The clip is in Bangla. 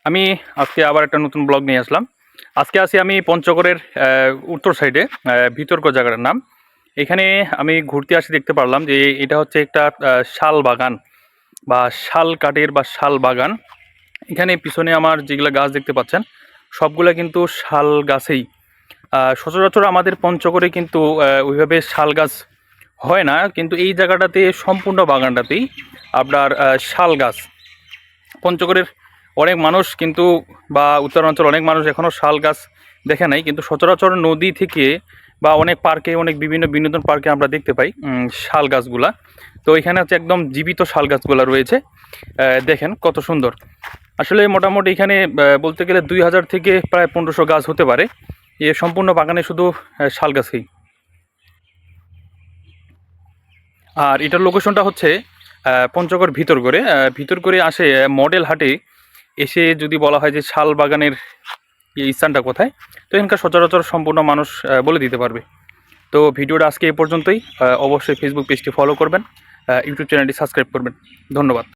আমি আজকে আবার একটা নতুন ব্লগ নিয়ে আসলাম। আজকে আছি আমি পঞ্চগড়ের উত্তর সাইডে, ভিতরকর জায়গাটার নাম। এখানে আমি ঘুরতে আসি, দেখতে পারলাম যে এটা হচ্ছে একটা শাল বাগান বা শাল কাঠের বা শাল বাগান। এখানে পিছনে আমার যেগুলো গাছ দেখতে পাচ্ছেন সবগুলা কিন্তু শাল গাছেই। সচরাচর আমাদের পঞ্চগড়ে কিন্তু ওইভাবে শাল গাছ হয় না, কিন্তু এই জায়গাটাতে সম্পূর্ণ বাগানটাতেই আপনার শাল গাছ। পঞ্চগড়ের অনেক মানুষ কিন্তু বা উত্তরাঞ্চল অনেক মানুষ এখনও শাল গাছ দেখে নাই, কিন্তু সচরাচর নদী থেকে বা অনেক পার্কে, অনেক বিভিন্ন বিনোদন পার্কে আমরা দেখতে পাই শাল গাছগুলা। তো এখানে হচ্ছে একদম জীবিত শাল গাছগুলা রয়েছে। দেখেন কত সুন্দর। আসলে মোটামুটি এখানে বলতে গেলে 2000 থেকে প্রায় 1500 গাছ হতে পারে। এ সম্পূর্ণ বাগানে শুধু শাল গাছই। আর এটার লোকেশনটা হচ্ছে পঞ্চগড় ভিতর করে আসে মডেল হাটে এসে যদি বলা হয় যে শাল বাগানের এই স্থানটা কোথায়, তো এখানকার সচরাচর সম্পূর্ণ মানুষ বলে দিতে পারবে। তো ভিডিওটা আজকে এই পর্যন্তই। অবশ্যই ফেসবুক পেজটি ফলো করবেন, ইউটিউব চ্যানেলটি সাবস্ক্রাইব করবেন। ধন্যবাদ।